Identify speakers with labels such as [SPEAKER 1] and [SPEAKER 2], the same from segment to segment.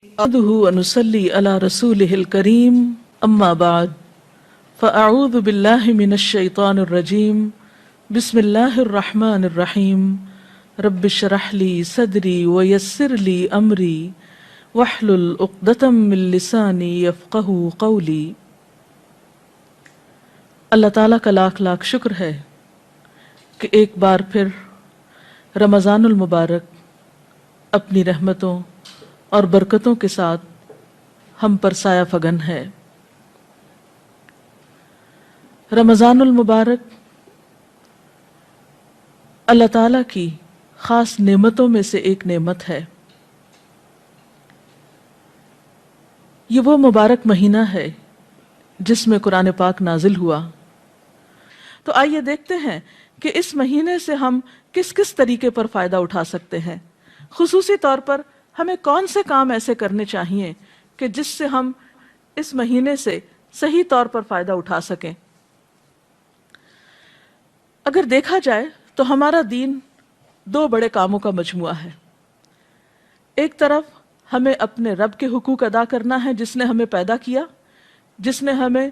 [SPEAKER 1] نحمده ونصلي على رسوله الكريم أما بعد فأعوذ بالله من الشيطان الرجيم بسم الله الرحمن الرحيم رب اشرح لي صدري ويسر لي أمري واحلل عقدة من لساني يفقهوا قولي۔ اللہ تعالیٰ کا لاکھ لاکھ شکر ہے کہ ایک بار پھر رمضان المبارک اپنی رحمتوں اور برکتوں کے ساتھ ہم پر سایہ فگن ہے۔ رمضان المبارک اللہ تعالیٰ کی خاص نعمتوں میں سے ایک نعمت ہے۔ یہ وہ مبارک مہینہ ہے جس میں قرآن پاک نازل ہوا۔ تو آئیے دیکھتے ہیں کہ اس مہینے سے ہم کس کس طریقے پر فائدہ اٹھا سکتے ہیں، خصوصی طور پر ہمیں کون سے کام ایسے کرنے چاہیے کہ جس سے ہم اس مہینے سے صحیح طور پر فائدہ اٹھا سکیں۔ اگر دیکھا جائے تو ہمارا دین دو بڑے کاموں کا مجموعہ ہے۔ ایک طرف ہمیں اپنے رب کے حقوق ادا کرنا ہے جس نے ہمیں پیدا کیا، جس نے ہمیں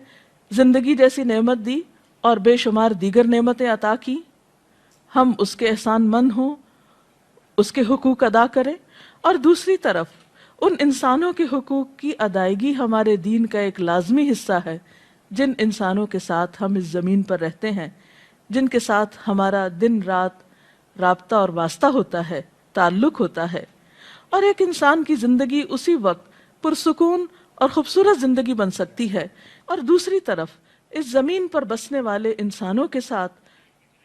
[SPEAKER 1] زندگی جیسی نعمت دی اور بے شمار دیگر نعمتیں عطا کی، ہم اس کے احسان مند ہوں، اس کے حقوق ادا کریں۔ اور دوسری طرف ان انسانوں کے حقوق کی ادائیگی ہمارے دین کا ایک لازمی حصہ ہے، جن انسانوں کے ساتھ ہم اس زمین پر رہتے ہیں، جن کے ساتھ ہمارا دن رات رابطہ اور واسطہ ہوتا ہے، تعلق ہوتا ہے۔ اور ایک انسان کی زندگی اسی وقت پرسکون اور خوبصورت زندگی بن سکتی ہے اور دوسری طرف اس زمین پر بسنے والے انسانوں کے ساتھ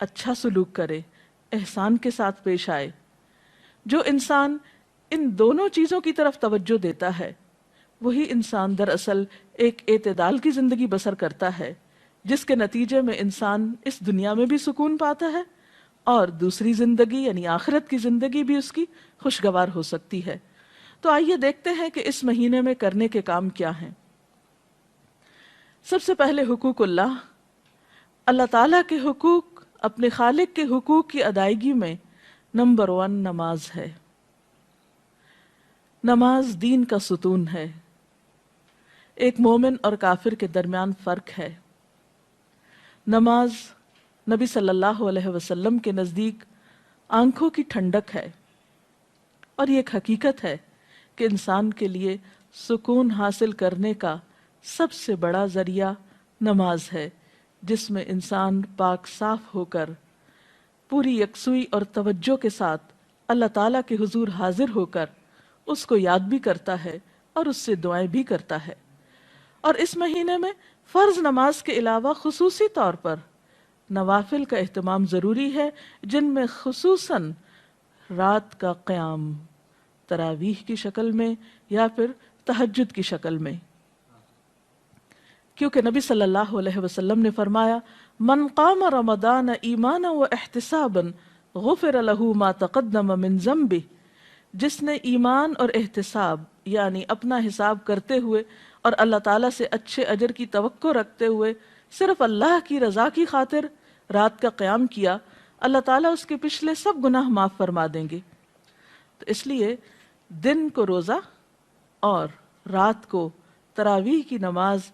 [SPEAKER 1] اچھا سلوک کرے، احسان کے ساتھ پیش آئے۔ جو انسان ان دونوں چیزوں کی طرف توجہ دیتا ہے وہی انسان دراصل ایک اعتدال کی زندگی بسر کرتا ہے، جس کے نتیجے میں انسان اس دنیا میں بھی سکون پاتا ہے اور دوسری زندگی یعنی آخرت کی زندگی بھی اس کی خوشگوار ہو سکتی ہے۔ تو آئیے دیکھتے ہیں کہ اس مہینے میں کرنے کے کام کیا ہیں۔ سب سے پہلے حقوق اللہ تعالیٰ کے حقوق، اپنے خالق کے حقوق کی ادائیگی میں نمبر 1 نماز ہے۔ نماز دین کا ستون ہے، ایک مومن اور کافر کے درمیان فرق ہے۔ نماز نبی صلی اللہ علیہ وسلم کے نزدیک آنکھوں کی ٹھنڈک ہے، اور یہ ایک حقیقت ہے کہ انسان کے لیے سکون حاصل کرنے کا سب سے بڑا ذریعہ نماز ہے، جس میں انسان پاک صاف ہو کر پوری یکسوئی اور توجہ کے ساتھ اللہ تعالیٰ کے حضور حاضر ہو کر اس کو یاد بھی کرتا ہے اور اس سے دعائیں بھی کرتا ہے۔ اور اس مہینے میں فرض نماز کے علاوہ خصوصی طور پر نوافل کا اہتمام ضروری ہے، جن میں خصوصاً رات کا قیام تراویح کی شکل میں یا پھر تہجد کی شکل میں، کیونکہ نبی صلی اللہ علیہ وسلم نے فرمایا من قام رمضان ایمانا و احتسابا غفر له ما تقدم من ذنبه، جس نے ایمان اور احتساب یعنی اپنا حساب کرتے ہوئے اور اللہ تعالیٰ سے اچھے اجر کی توقع رکھتے ہوئے صرف اللہ کی رضا کی خاطر رات کا قیام کیا، اللہ تعالیٰ اس کے پچھلے سب گناہ معاف فرما دیں گے۔ تو اس لیے دن کو روزہ اور رات کو تراویح کی نماز،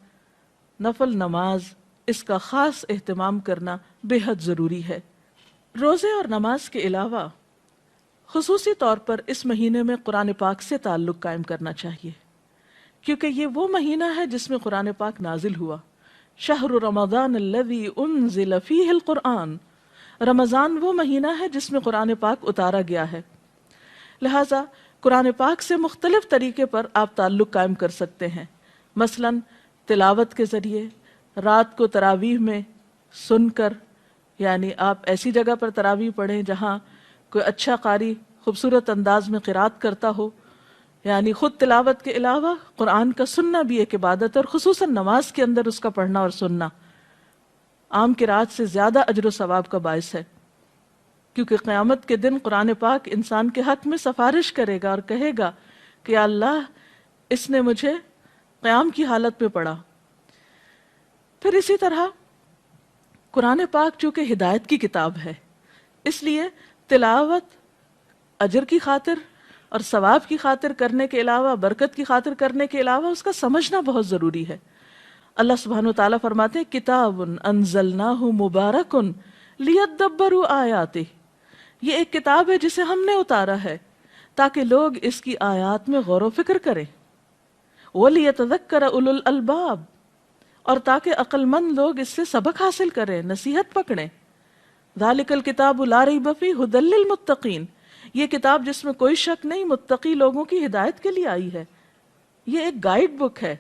[SPEAKER 1] نفل نماز، اس کا خاص اہتمام کرنا بے حد ضروری ہے۔ روزے اور نماز کے علاوہ خصوصی طور پر اس مہینے میں قرآن پاک سے تعلق قائم کرنا چاہیے، کیونکہ یہ وہ مہینہ ہے جس میں قرآن پاک نازل ہوا۔ شہر رمضان الذی انزل فیہ القرآن، رمضان وہ مہینہ ہے جس میں قرآن پاک اتارا گیا ہے، لہٰذا قرآن پاک سے مختلف طریقے پر آپ تعلق قائم کر سکتے ہیں، مثلاً تلاوت کے ذریعے، رات کو تراویح میں سن کر، یعنی آپ ایسی جگہ پر تراویح پڑھیں جہاں کوئی اچھا قاری خوبصورت انداز میں قرات کرتا ہو، یعنی خود تلاوت کے علاوہ قرآن کا سننا بھی ایک عبادت ہے، اور خصوصاً نماز کے اندر اس کا پڑھنا اور سننا عام قرات سے زیادہ اجر و ثواب کا باعث ہے، کیونکہ قیامت کے دن قرآن پاک انسان کے حق میں سفارش کرے گا اور کہے گا کہ یا اللہ اس نے مجھے قیام کی حالت میں پڑھا۔ پھر اسی طرح قرآن پاک چونکہ ہدایت کی کتاب ہے، اس لیے تلاوت اجر کی خاطر اور ثواب کی خاطر کرنے کے علاوہ، برکت کی خاطر کرنے کے علاوہ اس کا سمجھنا بہت ضروری ہے۔ اللہ سبحانہ وتعالیٰ فرماتے ہیں کتاب انزلناہ مبارک لیدبروا آیاتہ، یہ ایک کتاب ہے جسے ہم نے اتارا ہے تاکہ لوگ اس کی آیات میں غور و فکر کریں، وَلِيَتَذَكَّرَ أُولُو الْأَلْبَابِ، اور تاکہ عقل مند لوگ اس سے سبق حاصل کریں، نصیحت پکڑیں۔ ذَلِكَ الْكِتَابُ لَا رَيْبَ فِيهِ هُدًى لِّلْمُتَّقِينَ، یہ کتاب جس میں کوئی شک نہیں، متقی لوگوں کی ہدایت کے لیے آئی ہے، یہ ایک گائیڈ بک ہے۔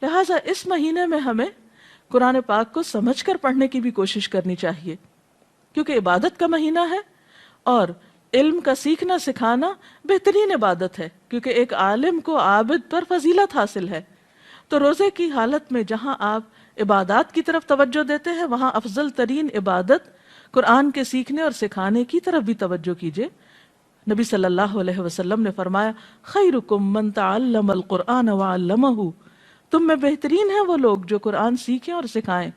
[SPEAKER 1] لہٰذا اس مہینے میں ہمیں قرآن پاک کو سمجھ کر پڑھنے کی بھی کوشش کرنی چاہیے، کیونکہ عبادت کا مہینہ ہے اور علم کا سیکھنا سکھانا بہترین عبادت ہے، کیونکہ ایک عالم کو عابد پر فضیلت حاصل ہے۔ تو روزے کی حالت میں جہاں آپ عبادات کی طرف توجہ دیتے ہیں، وہاں افضل ترین عبادت قرآن کے سیکھنے اور سکھانے کی طرف بھی توجہ کیجیے۔ نبی صلی اللہ علیہ وسلم نے فرمایا خیرکم من تعلم القرآن وعلمہ، تم میں بہترین ہیں وہ لوگ جو قرآن سیکھیں اور سکھائیں۔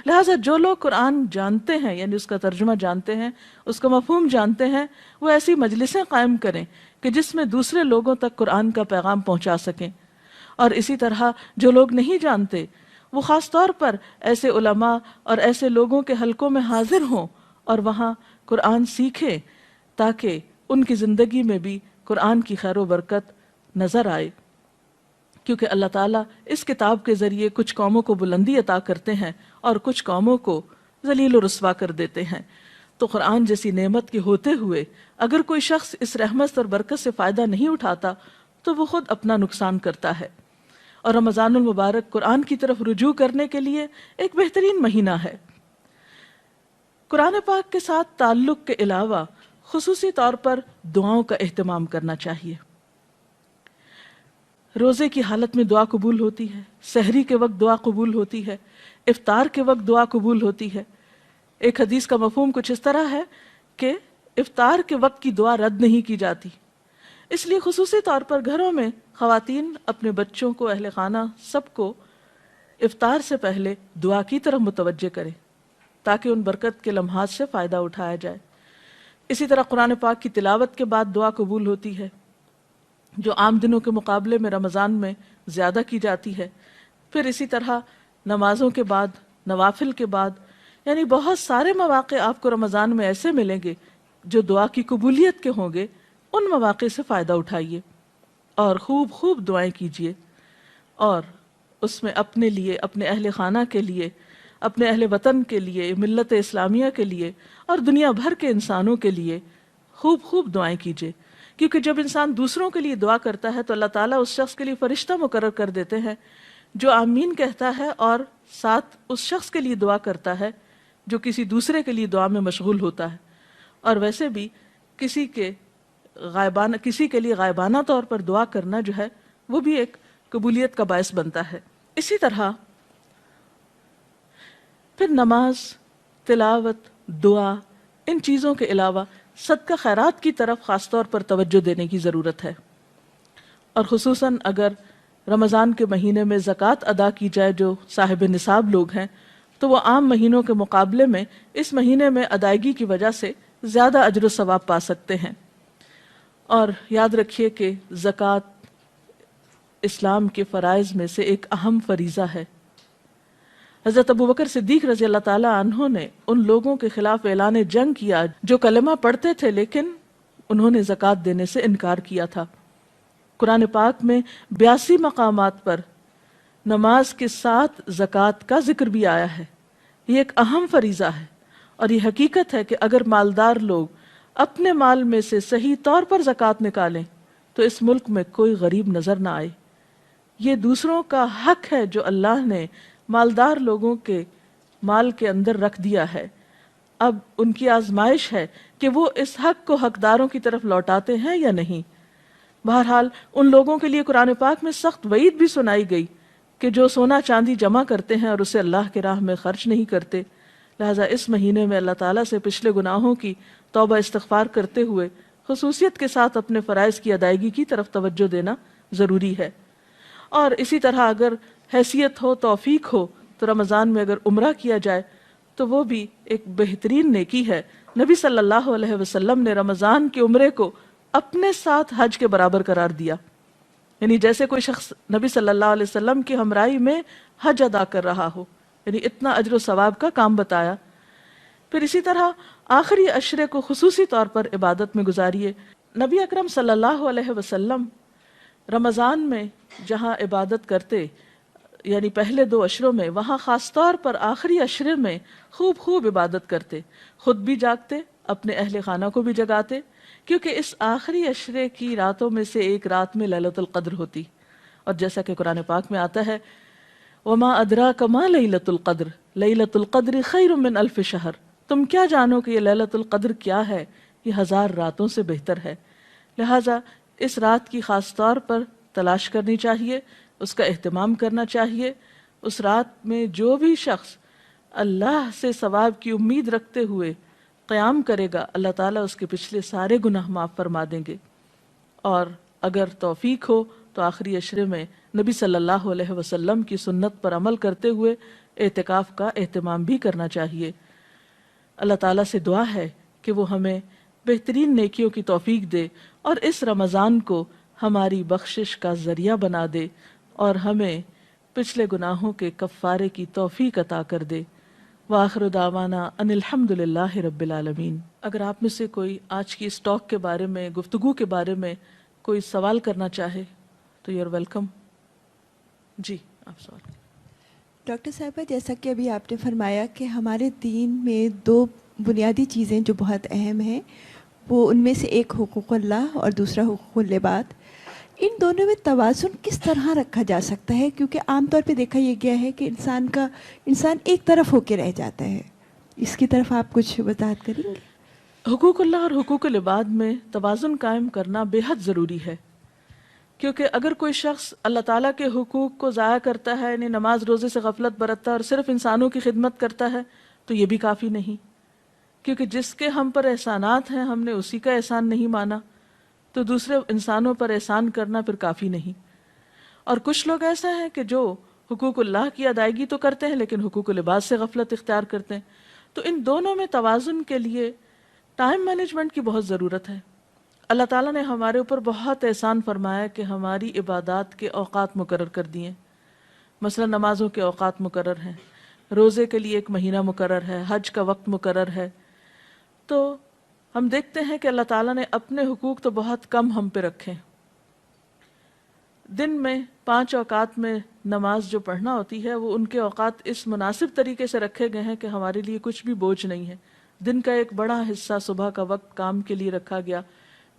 [SPEAKER 1] لہٰذا جو لوگ قرآن جانتے ہیں، یعنی اس کا ترجمہ جانتے ہیں، اس کا مفہوم جانتے ہیں، وہ ایسی مجلسیں قائم کریں کہ جس میں دوسرے لوگوں تک قرآن کا پیغام پہنچا سکیں۔ اور اسی طرح جو لوگ نہیں جانتے وہ خاص طور پر ایسے علماء اور ایسے لوگوں کے حلقوں میں حاضر ہوں اور وہاں قرآن سیکھیں تاکہ ان کی زندگی میں بھی قرآن کی خیر و برکت نظر آئے، کیونکہ اللہ تعالیٰ اس کتاب کے ذریعے کچھ قوموں کو بلندی عطا کرتے ہیں اور کچھ قوموں کو ذلیل و رسوا کر دیتے ہیں۔ تو قرآن جیسی نعمت کے ہوتے ہوئے اگر کوئی شخص اس رحمت اور برکت سے فائدہ نہیں اٹھاتا تو وہ خود اپنا نقصان کرتا ہے۔ اور رمضان المبارک قرآن کی طرف رجوع کرنے کے لیے ایک بہترین مہینہ ہے۔ قرآن پاک کے ساتھ تعلق کے علاوہ خصوصی طور پر دعاؤں کا اہتمام کرنا چاہیے۔ روزے کی حالت میں دعا قبول ہوتی ہے، سحری کے وقت دعا قبول ہوتی ہے، افطار کے وقت دعا قبول ہوتی ہے۔ ایک حدیث کا مفہوم کچھ اس طرح ہے کہ افطار کے وقت کی دعا رد نہیں کی جاتی، اس لیے خصوصی طور پر گھروں میں خواتین اپنے بچوں کو، اہل خانہ سب کو افطار سے پہلے دعا کی طرف متوجہ کریں تاکہ ان برکت کے لمحات سے فائدہ اٹھایا جائے۔ اسی طرح قرآن پاک کی تلاوت کے بعد دعا قبول ہوتی ہے، جو عام دنوں کے مقابلے میں رمضان میں زیادہ کی جاتی ہے۔ پھر اسی طرح نمازوں کے بعد، نوافل کے بعد، یعنی بہت سارے مواقع آپ کو رمضان میں ایسے ملیں گے جو دعا کی قبولیت کے ہوں گے۔ ان مواقع سے فائدہ اٹھائیے اور خوب خوب دعائیں کیجیے، اور اس میں اپنے لیے، اپنے اہل خانہ کے لیے، اپنے اہل وطن کے لیے، ملت اسلامیہ کے لیے اور دنیا بھر کے انسانوں کے لیے خوب خوب دعائیں کیجیے، کیونکہ جب انسان دوسروں کے لیے دعا کرتا ہے تو اللہ تعالیٰ اس شخص کے لیے فرشتہ مقرر کر دیتے ہیں جو آمین کہتا ہے اور ساتھ اس شخص کے لیے دعا کرتا ہے جو کسی دوسرے کے لیے دعا میں مشغول ہوتا ہے۔ اور ویسے بھی کسی کے لیے غائبانہ طور پر دعا کرنا جو ہے وہ بھی ایک قبولیت کا باعث بنتا ہے۔ اسی طرح پھر نماز، تلاوت، دعا، ان چیزوں کے علاوہ صدقہ خیرات کی طرف خاص طور پر توجہ دینے کی ضرورت ہے، اور خصوصاً اگر رمضان کے مہینے میں زکوٰۃ ادا کی جائے جو صاحب نصاب لوگ ہیں تو وہ عام مہینوں کے مقابلے میں اس مہینے میں ادائیگی کی وجہ سے زیادہ اجر و ثواب پا سکتے ہیں۔ اور یاد رکھیے کہ زکوٰۃ اسلام کے فرائض میں سے ایک اہم فریضہ ہے۔ حضرت ابوبکر صدیق رضی اللہ تعالیٰ عنہ نے ان لوگوں کے خلاف اعلان جنگ کیا جو کلمہ پڑھتے تھے لیکن انہوں نے زکوٰۃ دینے سے انکار کیا تھا۔ قرآن پاک میں 82 مقامات پر نماز کے ساتھ زکوٰۃ کا ذکر بھی آیا ہے۔ یہ ایک اہم فریضہ ہے، اور یہ حقیقت ہے کہ اگر مالدار لوگ اپنے مال میں سے صحیح طور پر زکوٰۃ نکالیں تو اس ملک میں کوئی غریب نظر نہ آئے۔ یہ دوسروں کا حق ہے جو اللہ نے مالدار لوگوں کے مال کے اندر رکھ دیا ہے۔ اب ان کی آزمائش ہے کہ وہ اس حق کو حقداروں کی طرف لوٹاتے ہیں یا نہیں۔ بہرحال ان لوگوں کے لیے قرآن پاک میں سخت وعید بھی سنائی گئی کہ جو سونا چاندی جمع کرتے ہیں اور اسے اللہ کے راہ میں خرچ نہیں کرتے۔ لہٰذا اس مہینے میں اللہ تعالیٰ سے پچھلے گناہوں کی توبہ استغفار کرتے ہوئے خصوصیت کے ساتھ اپنے فرائض کی ادائیگی کی طرف توجہ دینا ضروری ہے۔ اور اسی طرح اگر حیثیت ہو، توفیق ہو تو رمضان میں اگر عمرہ کیا جائے تو وہ بھی ایک بہترین نیکی ہے۔ نبی صلی اللہ علیہ وسلم نے رمضان کے عمرے کو اپنے ساتھ حج کے برابر قرار دیا. یعنی جیسے کوئی شخص نبی صلی اللہ علیہ وسلم کی ہمراہی میں حج ادا کر رہا ہو، یعنی اتنا اجر و ثواب کا کام بتایا. پھر اسی طرح آخری عشرے کو خصوصی طور پر عبادت میں گزاریے. نبی اکرم صلی اللہ علیہ وسلم رمضان میں جہاں عبادت کرتے، یعنی پہلے 2 عشروں میں، وہاں خاص طور پر آخری عشرے میں خوب عبادت کرتے، خود بھی جاگتے، اپنے اہل خانہ کو بھی جگاتے، کیونکہ اس آخری عشرے کی راتوں میں سے ایک رات میں لیلۃ القدر ہوتی. اور جیسا کہ قرآن پاک میں آتا ہے وَمَا أَدْرَاكَ مَا لَيْلَةُ الْقَدْرِ لَيْلَةُ الْقَدْرِ خَيْرٌ مِّنْ أَلْفِ شَهْرٍ. تم کیا جانو کہ یہ لیلۃ القدر کیا ہے؟ یہ 1000 راتوں سے بہتر ہے. لہٰذا اس رات کی خاص طور پر تلاش کرنی چاہیے، اس کا اہتمام کرنا چاہیے. اس رات میں جو بھی شخص اللہ سے ثواب کی امید رکھتے ہوئے قیام کرے گا، اللہ تعالیٰ اس کے پچھلے سارے گناہ معاف فرما دیں گے. اور اگر توفیق ہو تو آخری عشرے میں نبی صلی اللہ علیہ وسلم کی سنت پر عمل کرتے ہوئے اعتکاف کا اہتمام بھی کرنا چاہیے. اللہ تعالیٰ سے دعا ہے کہ وہ ہمیں بہترین نیکیوں کی توفیق دے اور اس رمضان کو ہماری بخشش کا ذریعہ بنا دے اور ہمیں پچھلے گناہوں کے کفارے کی توفیق عطا کر دے. وآخر دعوانا ان الحمد للہ رب العالمین. اگر آپ میں سے کوئی آج کی اس ٹاک کے بارے میں، گفتگو کے بارے میں کوئی سوال کرنا چاہے تو یو آر ویلکم. جی آپ سوال.
[SPEAKER 2] ڈاکٹر صاحبہ، جیسا کہ ابھی آپ نے فرمایا کہ ہمارے دین میں 2 بنیادی چیزیں جو بہت اہم ہیں، وہ ان میں سے ایک حقوق اللہ اور دوسرا حقوق العباد. ان دونوں میں توازن کس طرح رکھا جا سکتا ہے؟ کیونکہ عام طور پہ دیکھا یہ گیا ہے کہ انسان ایک طرف ہو کے رہ جاتا ہے. اس کی طرف آپ کچھ وضاحت کریں گے؟
[SPEAKER 1] حقوق اللہ اور حقوق العباد میں توازن قائم کرنا بے حد ضروری ہے، کیونکہ اگر کوئی شخص اللہ تعالیٰ کے حقوق کو ضائع کرتا ہے، یعنی نماز روزے سے غفلت برتتا ہے اور صرف انسانوں کی خدمت کرتا ہے، تو یہ بھی کافی نہیں. کیونکہ جس کے ہم پر احسانات ہیں ہم نے اسی کا احسان نہیں مانا، تو دوسرے انسانوں پر احسان کرنا پھر کافی نہیں. اور کچھ لوگ ایسا ہیں کہ جو حقوق اللہ کی ادائیگی تو کرتے ہیں لیکن حقوق العباد سے غفلت اختیار کرتے ہیں. تو ان دونوں میں توازن کے لیے ٹائم مینجمنٹ کی بہت ضرورت ہے. اللہ تعالیٰ نے ہمارے اوپر بہت احسان فرمایا کہ ہماری عبادات کے اوقات مقرر کر دیے. مثلا نمازوں کے اوقات مقرر ہیں، روزے کے لیے 1 مہینہ مقرر ہے، حج کا وقت مقرر ہے. تو ہم دیکھتے ہیں کہ اللہ تعالیٰ نے اپنے حقوق تو بہت کم ہم پہ رکھے. دن میں 5 اوقات میں نماز جو پڑھنا ہوتی ہے وہ ان کے اوقات اس مناسب طریقے سے رکھے گئے ہیں کہ ہمارے لیے کچھ بھی بوجھ نہیں ہے. دن کا ایک بڑا حصہ صبح کا وقت کام کے لیے رکھا گیا.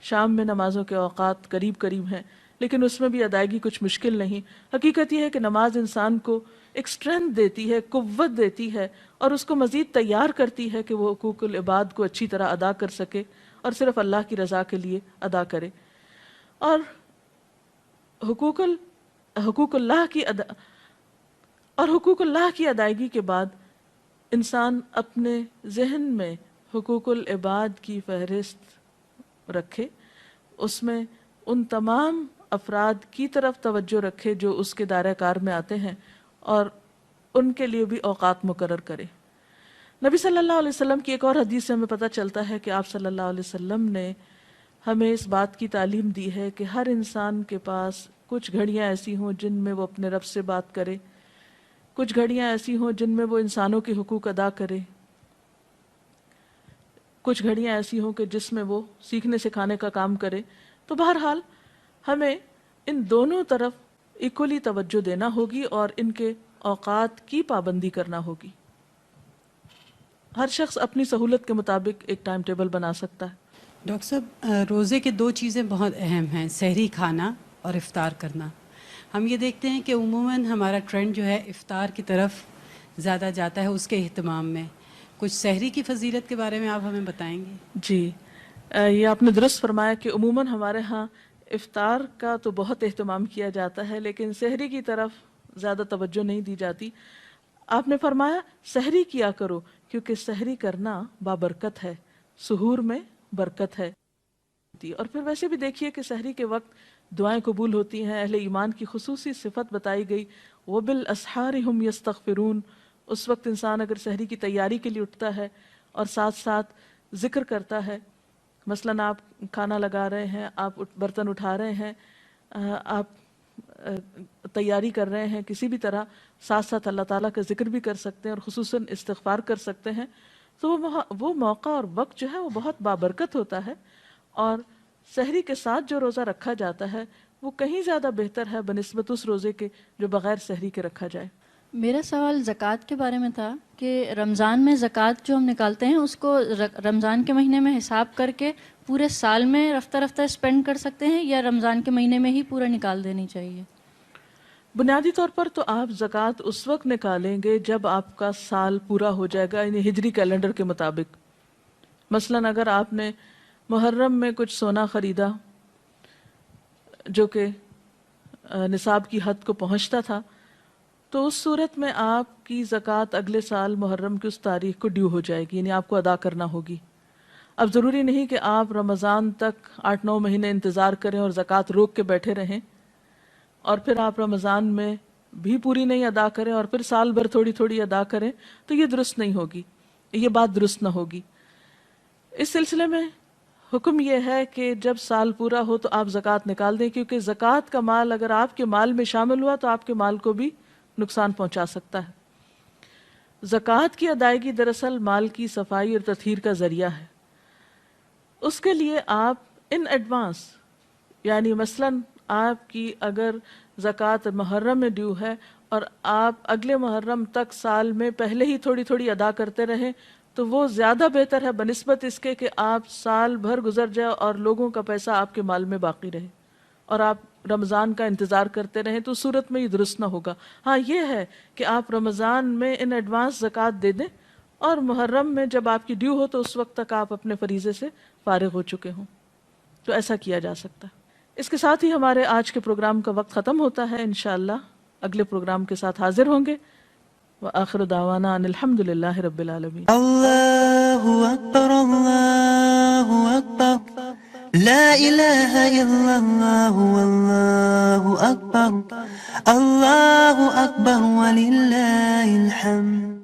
[SPEAKER 1] شام میں نمازوں کے اوقات قریب ہیں لیکن اس میں بھی ادائیگی کچھ مشکل نہیں. حقیقت یہ ہے کہ نماز انسان کو ایک اسٹرینتھ دیتی ہے، قوت دیتی ہے اور اس کو مزید تیار کرتی ہے کہ وہ حقوق العباد کو اچھی طرح ادا کر سکے اور صرف اللہ کی رضا کے لیے ادا کرے. اور حقوق اللہ کی ادائیگی کے بعد انسان اپنے ذہن میں حقوق العباد کی فہرست رکھے، اس میں ان تمام افراد کی طرف توجہ رکھے جو اس کے دائرہ کار میں آتے ہیں اور ان کے لیے بھی اوقات مقرر کرے. نبی صلی اللہ علیہ وسلم کی ایک اور حدیث سے ہمیں پتہ چلتا ہے کہ آپ صلی اللہ علیہ وسلم نے ہمیں اس بات کی تعلیم دی ہے کہ ہر انسان کے پاس کچھ گھڑیاں ایسی ہوں جن میں وہ اپنے رب سے بات کرے، کچھ گھڑیاں ایسی ہوں جن میں وہ انسانوں کے حقوق ادا کرے، کچھ گھڑیاں ایسی ہوں کہ جس میں وہ سیکھنے سکھانے کا کام کرے. تو بہرحال ہمیں ان دونوں طرف ایکولی توجہ دینا ہوگی اور ان کے اوقات کی پابندی کرنا ہوگی. ہر شخص اپنی سہولت کے مطابق ایک ٹائم ٹیبل بنا سکتا ہے.
[SPEAKER 3] ڈاکٹر صاحب، روزے کے 2 چیزیں بہت اہم ہیں، سحری کھانا اور افطار کرنا. ہم یہ دیکھتے ہیں کہ عموماً ہمارا ٹرینڈ جو ہے افطار کی طرف زیادہ جاتا ہے، اس کے اہتمام میں. کچھ سحری کی فضیلت کے بارے میں آپ ہمیں بتائیں گے؟
[SPEAKER 1] جی، یہ آپ نے درست فرمایا کہ عموماً ہمارے ہاں افطار کا تو بہت اہتمام کیا جاتا ہے لیکن سحری کی طرف زیادہ توجہ نہیں دی جاتی. آپ نے فرمایا سحری کیا کرو کیونکہ سحری کرنا بابرکت ہے، سحور میں برکت ہے. اور پھر ویسے بھی دیکھیے کہ سحری کے وقت دعائیں قبول ہوتی ہیں. اہل ایمان کی خصوصی صفت بتائی گئی، وَبِالْأَسْحَارِ هُمْ يَسْتَغْفِرُونَ. اس وقت انسان اگر سحری کی تیاری کے لیے اٹھتا ہے اور ساتھ ساتھ ذکر کرتا ہے مثلاً آپ کھانا لگا رہے ہیں، آپ برتن اٹھا رہے ہیں، آپ تیاری کر رہے ہیں کسی بھی طرح، ساتھ ساتھ اللہ تعالیٰ کا ذکر بھی کر سکتے ہیں اور خصوصاً استغفار کر سکتے ہیں، تو وہ موقع اور وقت جو ہے وہ بہت بابرکت ہوتا ہے. اور سحری کے ساتھ جو روزہ رکھا جاتا ہے وہ کہیں زیادہ بہتر ہے بنسبت اس روزے کے جو بغیر سحری کے رکھا جائے.
[SPEAKER 4] میرا سوال زکوٰۃ کے بارے میں تھا کہ رمضان میں زکوٰۃ جو ہم نکالتے ہیں اس کو رمضان کے مہینے میں حساب کر کے پورے سال میں رفتہ رفتہ اسپینڈ کر سکتے ہیں یا رمضان کے مہینے میں ہی پورا نکال دینی چاہیے؟
[SPEAKER 1] بنیادی طور پر تو آپ زکوٰۃ اس وقت نکالیں گے جب آپ کا سال پورا ہو جائے گا، یعنی ہجری کیلنڈر کے مطابق. مثلاً اگر آپ نے محرم میں کچھ سونا خریدا جو کہ نصاب کی حد کو پہنچتا تھا، تو اس صورت میں آپ کی زکوٰۃ اگلے سال محرم کی اس تاریخ کو ڈیو ہو جائے گی، یعنی آپ کو ادا کرنا ہوگی. اب ضروری نہیں کہ آپ رمضان تک 8-9 مہینے انتظار کریں اور زکوٰۃ روک کے بیٹھے رہیں اور پھر آپ رمضان میں بھی پوری نہیں ادا کریں اور پھر سال بھر تھوڑی تھوڑی ادا کریں، تو یہ درست نہیں ہوگی، یہ بات درست نہ ہوگی. اس سلسلے میں حکم یہ ہے کہ جب سال پورا ہو تو آپ زکوٰۃ نکال دیں، کیونکہ زکوٰۃ کا مال اگر آپ کے مال میں شامل ہوا تو آپ کے مال کو بھی نقصان پہنچا سکتا ہے. زکوٰۃ کی ادائیگی دراصل مال کی صفائی اور تطہیر کا ذریعہ ہے. اس کے لیے آپ ان ایڈوانس، یعنی مثلاً آپ کی اگر زکوٰۃ محرم میں ڈیو ہے اور آپ اگلے محرم تک سال میں پہلے ہی تھوڑی تھوڑی ادا کرتے رہیں، تو وہ زیادہ بہتر ہے بنسبت اس کے کہ آپ سال بھر گزر جائے اور لوگوں کا پیسہ آپ کے مال میں باقی رہے اور آپ رمضان کا انتظار کرتے رہیں، تو صورت میں یہ درست نہ ہوگا. ہاں یہ ہے کہ آپ رمضان میں ان ایڈوانس زکوٰۃ دے دیں اور محرم میں جب آپ کی ڈیو ہو تو اس وقت تک آپ اپنے فریضے سے فارغ ہو چکے ہوں، تو ایسا کیا جا سکتا ہے. اس کے ساتھ ہی ہمارے آج کے پروگرام کا وقت ختم ہوتا ہے. انشاءاللہ اگلے پروگرام کے ساتھ حاضر ہوں گے. وآخر دعوانا ان الحمد للہ رب العالمین.
[SPEAKER 5] اللہ اکبر اللہ اکبر لا الہ الا اللہ واللہ اکبر اللہ اکبر وللہ الحمد.